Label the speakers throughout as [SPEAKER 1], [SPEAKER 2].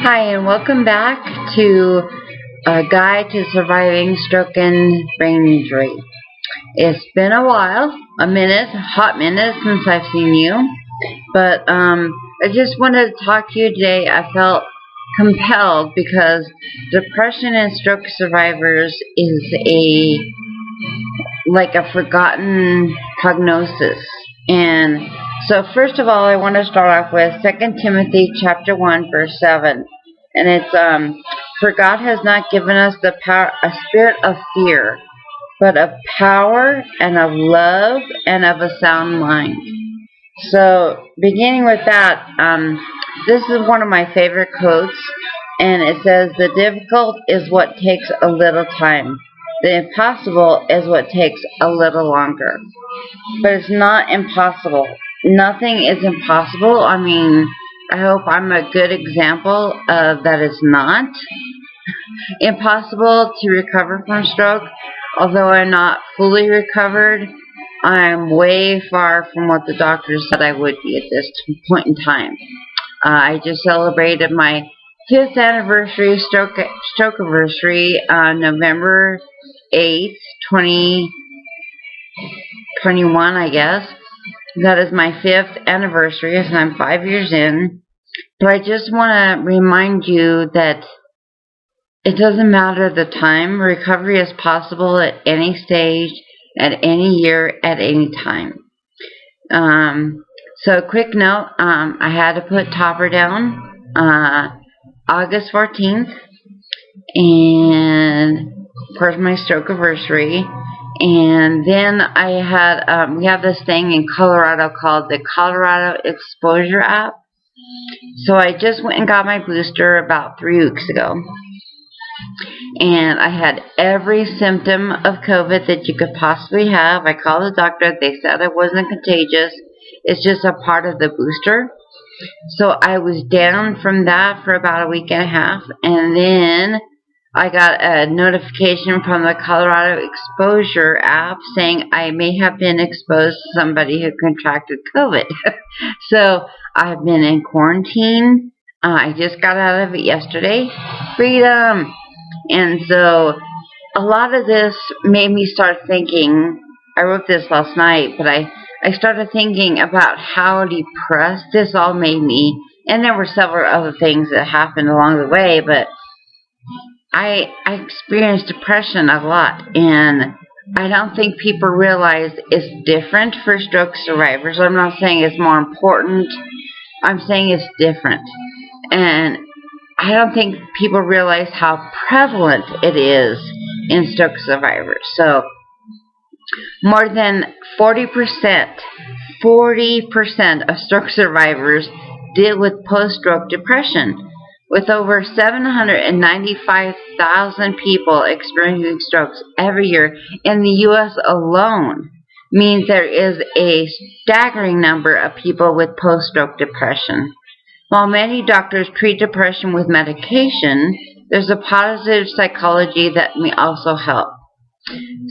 [SPEAKER 1] Hi, and welcome back to a guide to surviving stroke and brain injury. It's been a while, hot minute since I've seen you, but I just wanted to talk to you today. I felt compelled because depression in stroke survivors is like a forgotten prognosis. And so first of all, I want to start off with 2 Timothy chapter 1, verse 7. And it's, for God has not given us a spirit of fear, but of power and of love and of a sound mind. So beginning with that, this is one of my favorite quotes. And it says, the difficult is what takes a little time. The impossible is what takes a little longer. But it's not impossible. Nothing is impossible. I mean, I hope I'm a good example of that it's not impossible to recover from stroke. Although I'm not fully recovered, I'm way far from what the doctors said I would be at this point in time. I just celebrated my 5th anniversary stroke anniversary on November 8th, 2021, I guess. That is my 5th anniversary, and I'm 5 years in. But I just want to remind you that it doesn't matter the time. Recovery is possible at any stage, at any year, at any time. So quick note, I had to put Topper down August 14th, and of course my stroke anniversary. And then I had, we have this thing in Colorado called the Colorado Exposure app. So I just went and got my booster about 3 weeks ago. And I had every symptom of COVID that you could possibly have. I called the doctor. They said it wasn't contagious. It's just a part of the booster. So I was down from that for about a week and a half. And then I got a notification from the Colorado Exposure app saying I may have been exposed to somebody who contracted COVID. So I've been in quarantine. I just got out of it yesterday. Freedom! And so a lot of this made me start thinking. I wrote this last night, but I started thinking about how depressed this all made me. And there were several other things that happened along the way, but I experienced depression a lot, and I don't think people realize it's different for stroke survivors. I'm not saying it's more important. I'm saying it's different. And I don't think people realize how prevalent it is in stroke survivors. So more than 40% of stroke survivors deal with post-stroke depression, with over 795,000 people experiencing strokes every year in the U.S. alone. Means there is a staggering number of people with post-stroke depression. While many doctors treat depression with medication, there's a positive psychology that may also help.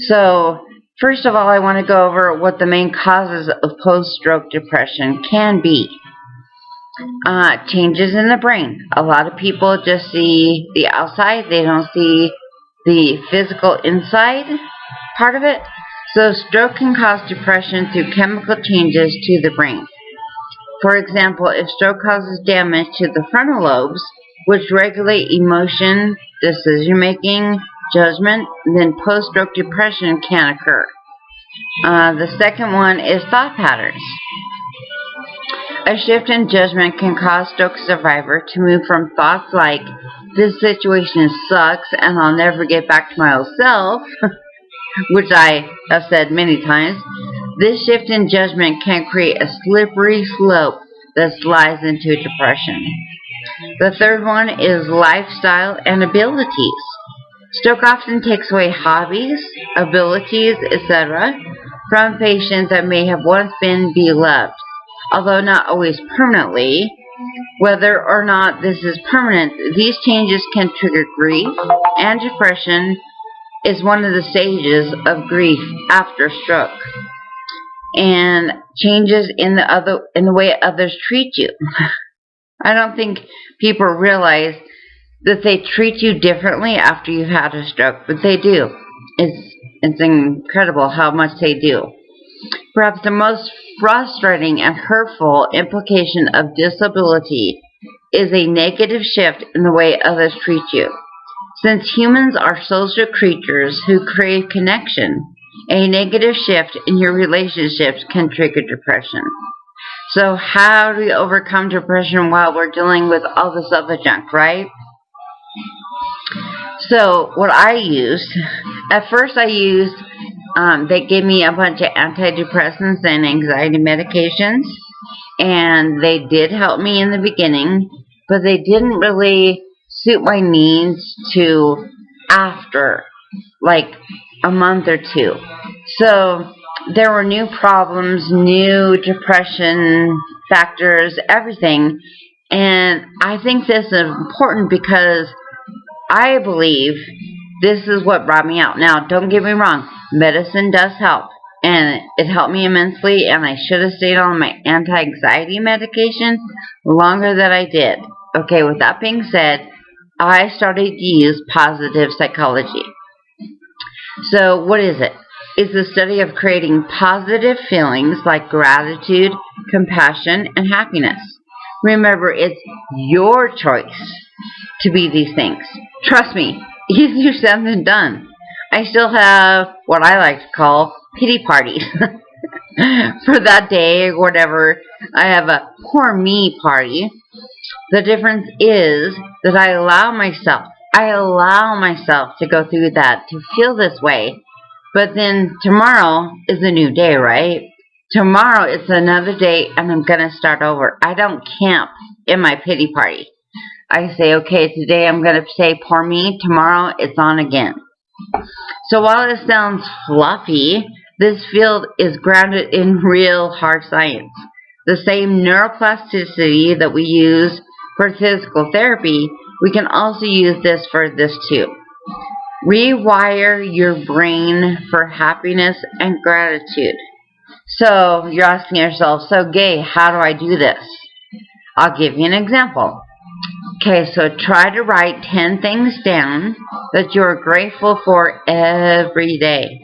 [SPEAKER 1] So, first of all, I want to go over what the main causes of post-stroke depression can be. Changes in the brain. A lot of people just see the outside. They don't see the physical inside part of it. So stroke can cause depression through chemical changes to the brain. For example, if stroke causes damage to the frontal lobes, which regulate emotion, decision-making, judgment, then post-stroke depression can occur. The second one is thought patterns. A shift in judgment can cause stroke survivor to move from thoughts like, this situation sucks and I'll never get back to my old self, which I have said many times. This shift in judgment can create a slippery slope that slides into depression. The third one is lifestyle and abilities. Stroke often takes away hobbies, abilities, etc. from patients that may have once been beloved, although not always permanently. Whether or not this is permanent, these changes can trigger grief, and depression is one of the stages of grief after stroke. And changes in the way others treat you. I don't think people realize that they treat you differently after you've had a stroke, but they do. It's incredible how much they do. Perhaps the most frustrating and hurtful implication of disability is a negative shift in the way others treat you. Since humans are social creatures who crave connection, a negative shift in your relationships can trigger depression. So how do we overcome depression while we're dealing with all this other junk, right? So what I used, at first I used, they gave me a bunch of antidepressants and anxiety medications, and they did help me in the beginning, but they didn't really suit my needs to after, like a month or two. So there were new problems, new depression factors, everything, and I think this is important because I believe this is what brought me out. Now, don't get me wrong, medicine does help, and it helped me immensely, and I should have stayed on my anti-anxiety medication longer than I did. Okay, with that being said, I started to use positive psychology. So, what is it? It's the study of creating positive feelings like gratitude, compassion, and happiness. Remember, it's your choice to be these things. Trust me, easier said than done. I still have what I like to call pity parties for that day or whatever. I have a poor me party. The difference is that I allow myself to go through that, to feel this way. But then tomorrow is a new day, right? Tomorrow it's another day and I'm going to start over. I don't camp in my pity party. I say, okay, today I'm going to say poor me, tomorrow it's on again. So while it sounds fluffy, this field is grounded in real hard science. The same neuroplasticity that we use for physical therapy, we can also use this for this too. Rewire your brain for happiness and gratitude. So you're asking yourself, so Gay, how do I do this? I'll give you an example. Okay, so try to write 10 things down that you're grateful for every day.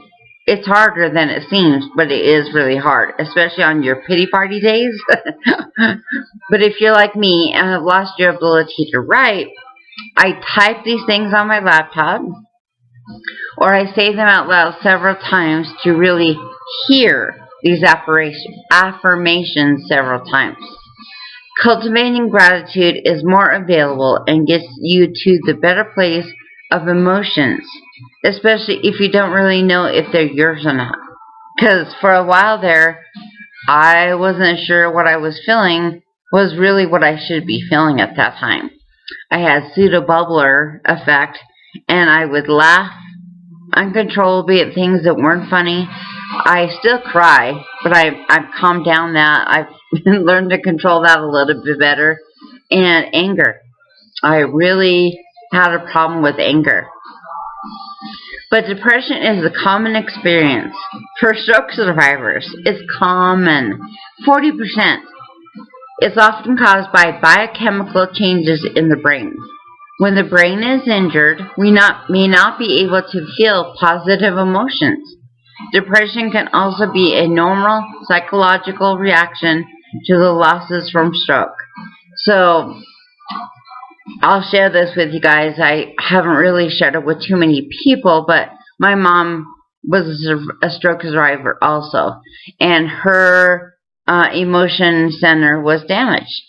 [SPEAKER 1] It's harder than it seems, but it is really hard, especially on your pity party days. But if you're like me and have lost your ability to write, I type these things on my laptop, or I say them out loud several times to really hear these affirmations several times. Cultivating gratitude is more available and gets you to the better place of emotions, especially if you don't really know if they're yours or not. Because for a while there, I wasn't sure what I was feeling was really what I should be feeling at that time. I had pseudo-bubbler effect, and I would laugh uncontrollably at things that weren't funny. I still cry, but I've calmed down that. I've learned to control that a little bit better. And anger. I really had a problem with anger. But depression is a common experience. For stroke survivors, it's common. 40%. It's often caused by biochemical changes in the brain. When the brain is injured, we may not be able to feel positive emotions. Depression can also be a normal psychological reaction to the losses from stroke. So, I'll share this with you guys. I haven't really shared it with too many people, but my mom was a stroke survivor also, and her emotion center was damaged.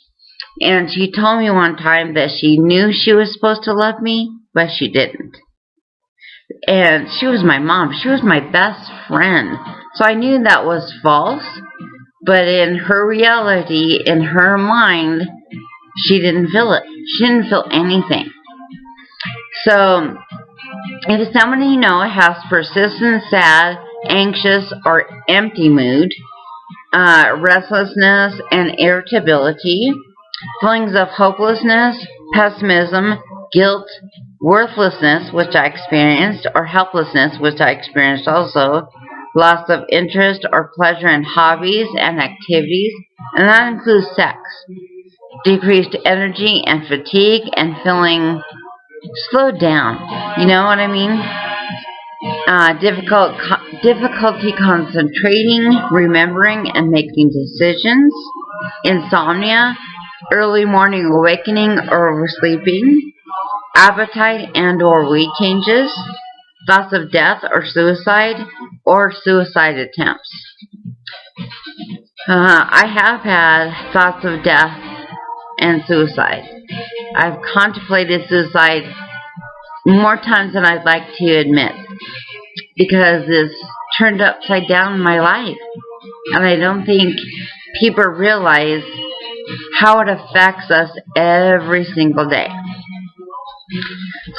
[SPEAKER 1] And she told me one time that she knew she was supposed to love me, but she didn't. And she was my mom. She was my best friend. So I knew that was false, but in her reality, in her mind, she didn't feel it. She didn't feel anything. So, if somebody you know has persistent sad, anxious, or empty mood, restlessness and irritability, feelings of hopelessness, pessimism, guilt, worthlessness, which I experienced, or helplessness, which I experienced also, loss of interest or pleasure in hobbies and activities, and that includes sex. decreased energy and fatigue, and feeling slowed down. You know what I mean? Difficulty concentrating, remembering, and making decisions. Insomnia, early morning awakening or oversleeping. Appetite and or weight changes. Thoughts of death or suicide attempts. I have had thoughts of death and suicide. I've contemplated suicide more times than I'd like to admit, because it's turned upside down in my life. And I don't think people realize how it affects us every single day.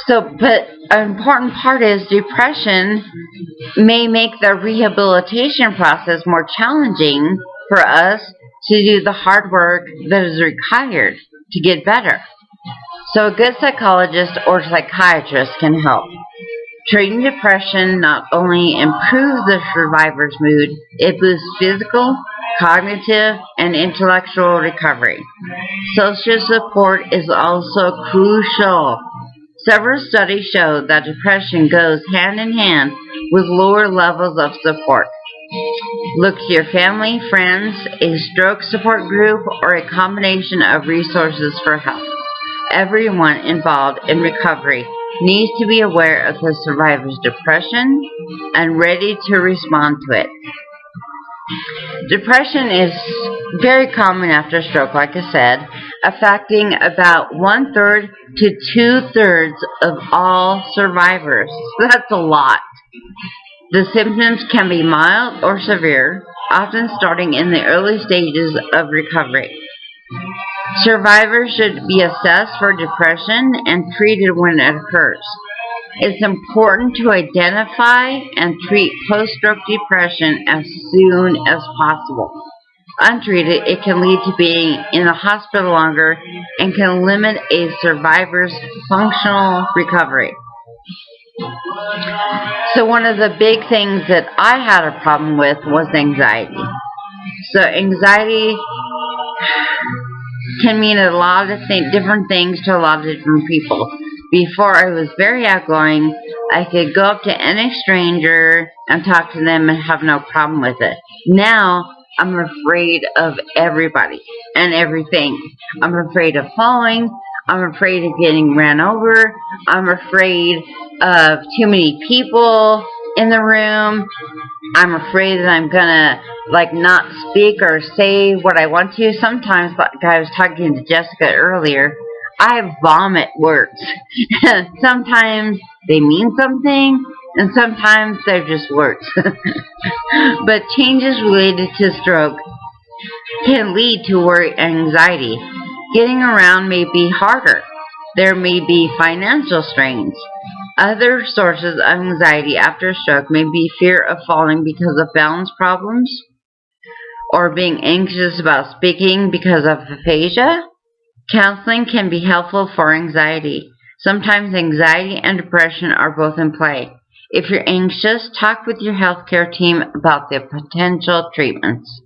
[SPEAKER 1] But an important part is depression may make the rehabilitation process more challenging for us to do the hard work that is required to get better. So a good psychologist or psychiatrist can help. Treating depression not only improves the survivor's mood, it boosts physical, cognitive, and intellectual recovery. Social support is also crucial. Several studies show that depression goes hand in hand with lower levels of support. Look to your family, friends, a stroke support group, or a combination of resources for help. Everyone involved in recovery needs to be aware of the survivor's depression and ready to respond to it. Depression is very common after stroke, like I said, affecting about 1/3 to 2/3 of all survivors. That's a lot. The symptoms can be mild or severe, often starting in the early stages of recovery. Survivors should be assessed for depression and treated when it occurs. It's important to identify and treat post-stroke depression as soon as possible. Untreated, it can lead to being in the hospital longer and can limit a survivor's functional recovery. So one of the big things that I had a problem with was anxiety. So anxiety can mean a lot of different things to a lot of different people. Before, I was very outgoing. I could go up to any stranger and talk to them and have no problem with it. Now, I'm afraid of everybody and everything. I'm afraid of falling. I'm afraid of getting ran over. I'm afraid of too many people in the room. I'm afraid that I'm gonna not speak or say what I want to. Sometimes, like I was talking to Jessica earlier, I vomit words. Sometimes they mean something, and sometimes they're just words. But changes related to stroke can lead to worry and anxiety. Getting around may be harder. There may be financial strains. Other sources of anxiety after a stroke may be fear of falling because of balance problems, or being anxious about speaking because of aphasia. Counseling can be helpful for anxiety. Sometimes anxiety and depression are both in play. If you're anxious, talk with your healthcare team about the potential treatments.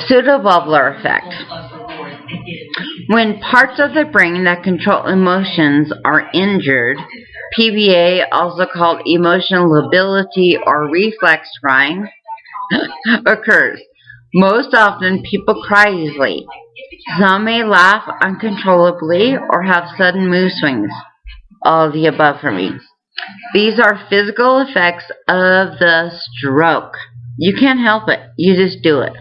[SPEAKER 1] Pseudobubbler effect. When parts of the brain that control emotions are injured, PBA, also called emotional lability or reflex crying, occurs. Most often, people cry easily. Some may laugh uncontrollably or have sudden mood swings. All of the above for me. These are physical effects of the stroke. You can't help it. You just do it.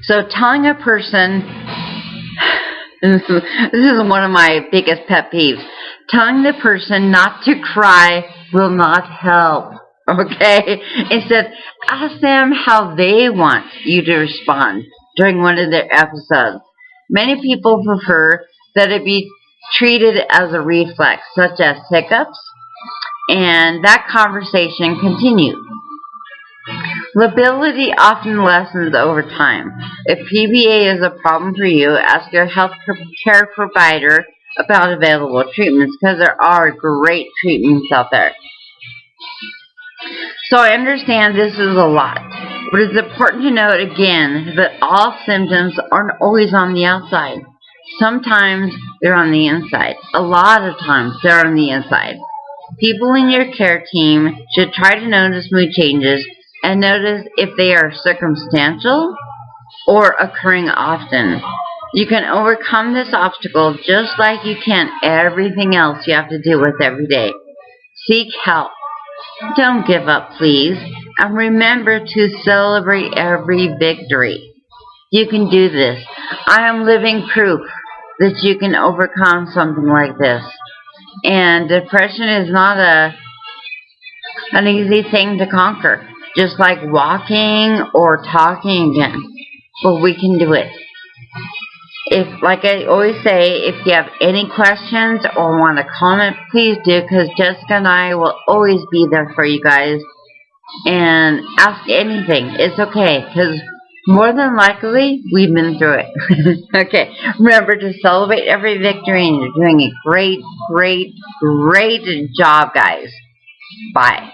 [SPEAKER 1] So telling a person, this is one of my biggest pet peeves, telling the person not to cry will not help. Okay? Instead, ask them how they want you to respond during one of their episodes. Many people prefer that it be treated as a reflex, such as hiccups, and that conversation continues. Lability often lessens over time. If PBA is a problem for you, ask your health care provider about available treatments, because there are great treatments out there. So I understand this is a lot, but it's important to note again that all symptoms aren't always on the outside. Sometimes they're on the inside. A lot of times they're on the inside. People in your care team should try to notice mood changes and notice if they are circumstantial or occurring often. You can overcome this obstacle just like you can everything else you have to deal with every day. Seek help. Don't give up, please. And remember to celebrate every victory. You can do this. I am living proof that you can overcome something like this. And depression is not an easy thing to conquer. Just like walking or talking again. But we can do it. If, like I always say, if you have any questions or want to comment, please do, because Jessica and I will always be there for you guys. And ask anything. It's okay, because more than likely, we've been through it. Okay, remember to celebrate every victory, and you're doing a great, great, great job, guys. Bye.